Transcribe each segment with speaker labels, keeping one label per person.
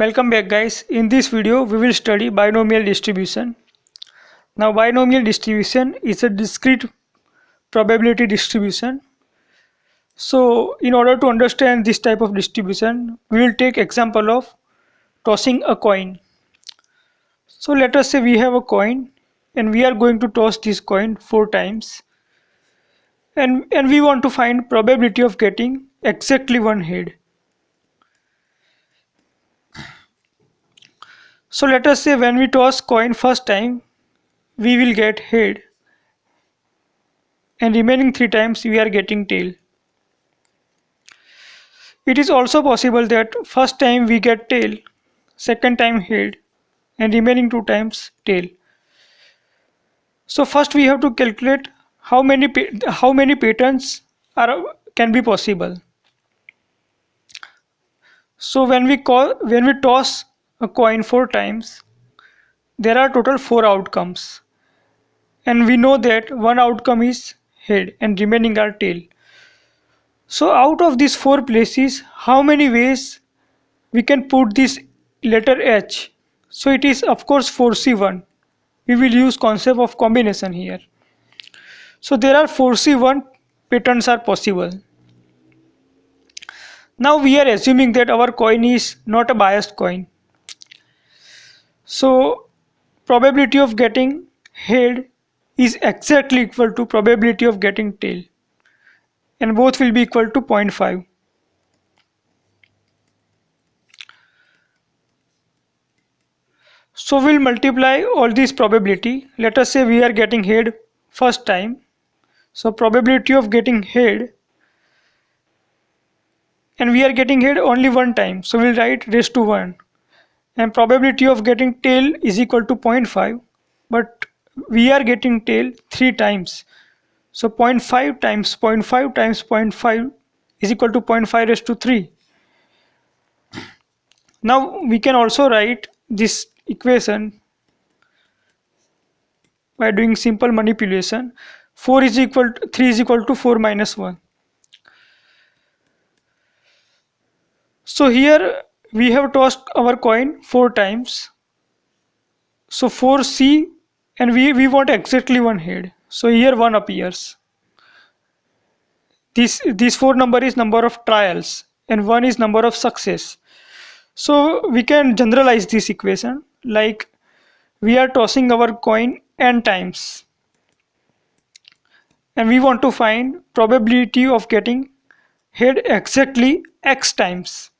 Speaker 1: Welcome back guys. In this video we will study binomial distribution. Now binomial distribution is a discrete probability distribution. So in order to understand this type of distribution we will take example of tossing a coin. So let us say we have a coin and we are going to toss this coin 4 times and we want to find probability of getting exactly one head. So let us say when we toss coin first time we will get head and remaining 3 times we are getting tail. It is also possible that first time we get tail, second time head and remaining 2 times tail. So first we have to calculate how many patterns can be possible. So when we toss a coin 4 times, there are total 4 outcomes and we know that one outcome is head and remaining are tail. So out of these 4 places, how many ways we can put this letter H? So it is of course 4C1. We will use concept of combination here. So there are 4C1 patterns are possible. Now we are assuming that our coin is not a biased coin. So probability of getting head is exactly equal to probability of getting tail and both will be equal to 0.5. So we'll multiply all this probability. Let us say we are getting head first time. So probability of getting head and we are getting head only one time. So we'll write raised to 1 and probability of getting tail is equal to 0.5 but we are getting tail 3 times. So 0.5 times 0.5 times 0.5 is equal to 0.5 raised to 3. Now we can also write this equation by doing simple manipulation. 3 is equal to 4 minus 1. So here we have tossed our coin 4 times. So 4C and we want exactly one head. So here 1 appears. This 4 number is number of trials and 1 is number of success. So we can generalize this equation like we are tossing our coin n times and we want to find probability of getting head exactly x times.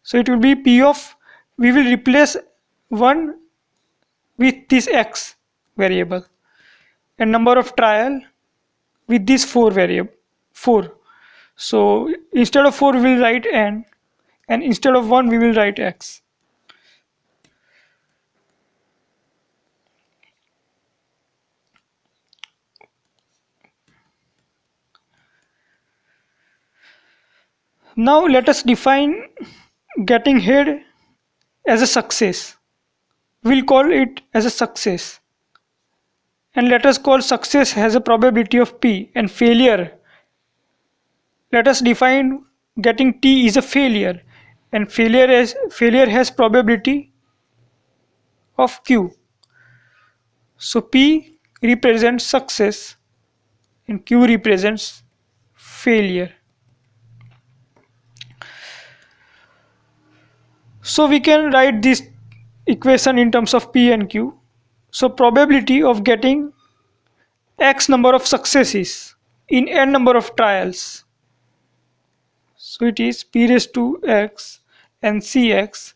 Speaker 1: So it will be p of, we will replace 1 with this x variable and number of trial with this 4. So instead of 4 we will write n and instead of 1 we will write x. Now let us define getting head as a success. We'll call it as a success and let us call success has a probability of p and failure. Let us define getting t is a failure and failure has probability of q. So p represents success and q represents failure. So we can write this equation in terms of p and q. So probability of getting x number of successes in n number of trials. So it is p raised to x and cx.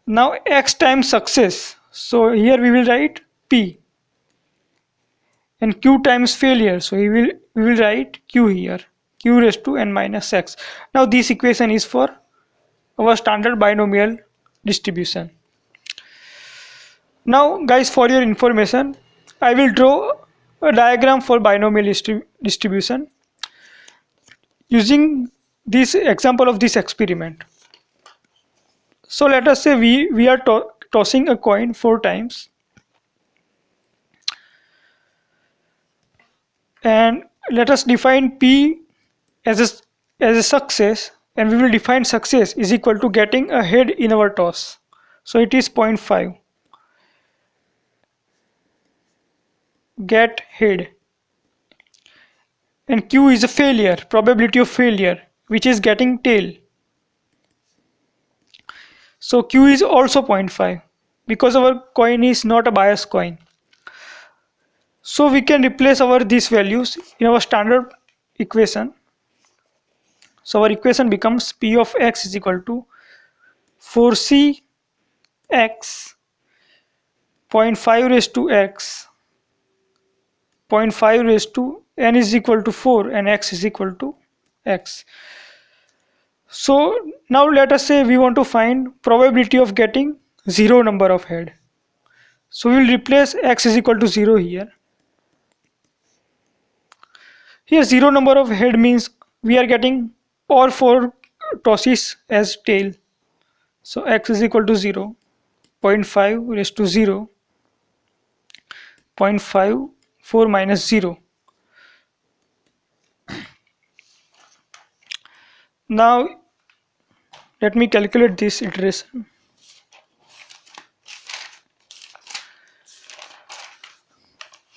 Speaker 1: Now x times success. So here we will write p and q times failure. So we will write q here, q raised to n minus x. Now this equation is for our standard binomial distribution. Now guys, for your information, I will draw a diagram for binomial distribution using this example of this experiment. So let us say we are tossing a coin 4 times and let us define p as a success and we will define success is equal to getting a head in our toss. So it is 0.5. Get head. And Q is a failure, probability of failure, which is getting tail. So Q is also 0.5 because our coin is not a bias coin. So we can replace these values in our standard equation. So our equation becomes P of x is equal to 4c x 0.5 raised to x 0.5 raised to n is equal to 4 and x is equal to x. So now let us say we want to find probability of getting 0 number of head. So we will replace x is equal to 0 here. Here 0 number of head means we are getting all 4 tosses as tail. So x is equal to 0, 0.5 raised to 0, 0.5, 4 minus 0. Now let me calculate this iteration.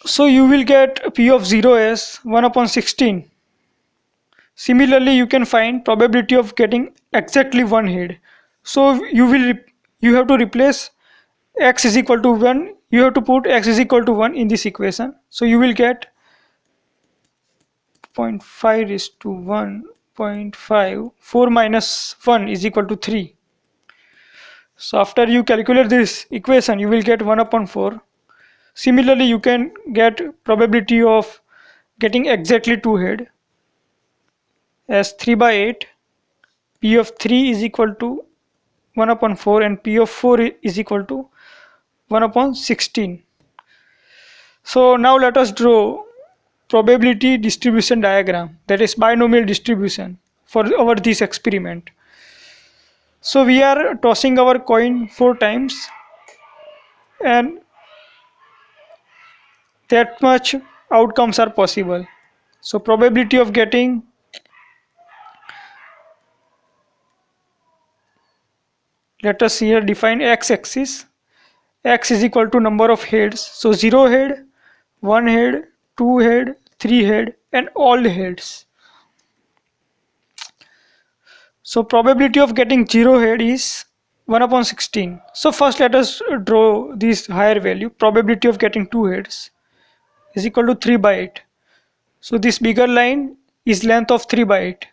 Speaker 1: So you will get P of 0 as 1 upon 16. Similarly, you can find probability of getting exactly one head. So you have to replace x is equal to 1. You have to put x is equal to 1 in this equation. So you will get 0.5 is to 1, 0.5, 4 minus 1 is equal to 3. So after you calculate this equation, you will get 1 upon 4. Similarly, you can get probability of getting exactly 2 head as 3 by 8. P of 3 is equal to 1 upon 4 and P of 4 is equal to 1 upon 16. So now let us draw probability distribution diagram, that is binomial distribution for this experiment. So we are tossing our coin 4 times and that much outcomes are possible. So probability of getting let us here define x-axis. X is equal to number of heads. So 0 head, 1 head, 2 head, 3 head and all heads. So probability of getting 0 head is 1 upon 16. So first let us draw this higher value. Probability of getting 2 heads is equal to 3 by 8. So this bigger line is length of 3 by 8.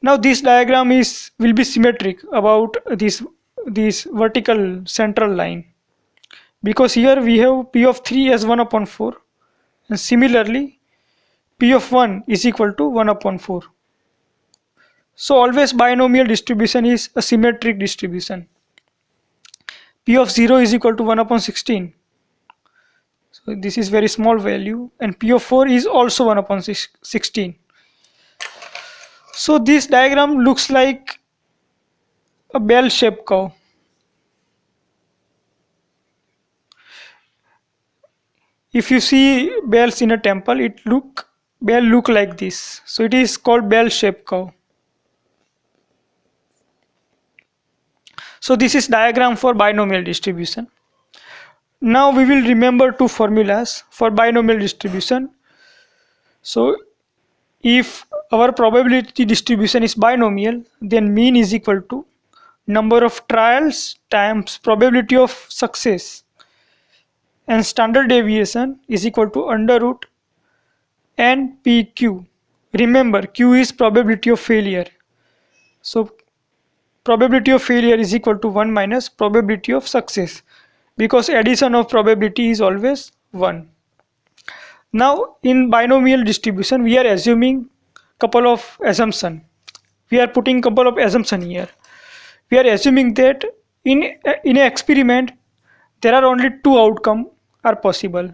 Speaker 1: Now this diagram will be symmetric about this vertical central line, because here we have P of 3 as 1 upon 4 and similarly P of 1 is equal to 1 upon 4. So always binomial distribution is a symmetric distribution. P of 0 is equal to 1 upon 16. So this is very small value and P of 4 is also 1 upon 16. So this diagram looks like a bell-shaped curve. If you see bells in a temple, bell look like this. So it is called bell-shaped curve. So this is diagram for binomial distribution. Now we will remember 2 formulas for binomial distribution. So if our probability distribution is binomial, then mean is equal to number of trials times probability of success, and standard deviation is equal to under root NPQ. Remember, Q is probability of failure. So probability of failure is equal to 1 minus probability of success, because addition of probability is always 1. Now in binomial distribution we are assuming couple of assumption. We are putting couple of assumption here. We are assuming that in an experiment there are only 2 outcomes are possible.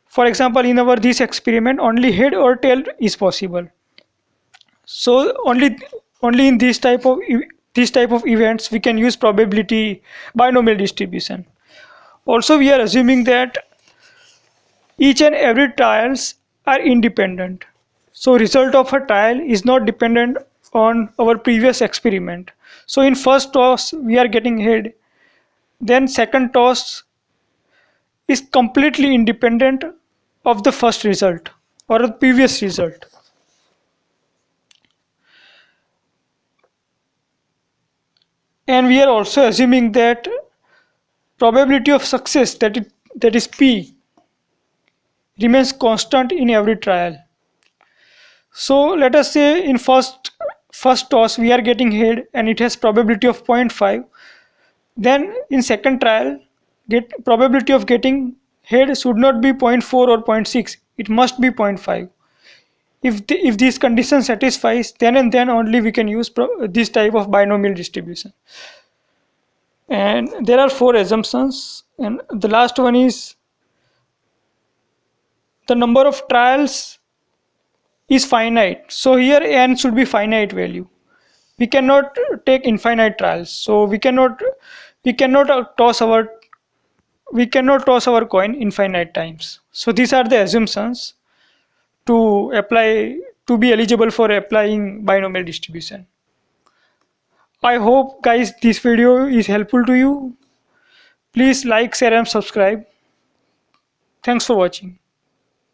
Speaker 1: For example, in this experiment only head or tail is possible. So only in this type of events we can use probability binomial distribution. Also we are assuming that each and every trials are independent. So result of a trial is not dependent on our previous experiment. So in first toss we are getting head, then second toss is completely independent of the first result or the previous result. And we are also assuming that probability of success, that is P, remains constant in every trial. So let us say in first toss we are getting head and it has probability of 0.5. Then in second trial, get probability of getting head should not be zero point 0.4 or zero point 0.6. It must be 0.5. If these conditions satisfies, then and then only we can use this type of binomial distribution. And there are four assumptions, and the last one is the number of trials is finite. So here n should be finite value. We cannot take infinite trials. So we cannot toss our coin infinite times. So these are the assumptions to apply to be eligible for applying binomial distribution. I hope guys this video is helpful to you. Please like, share and subscribe. Thanks for watching.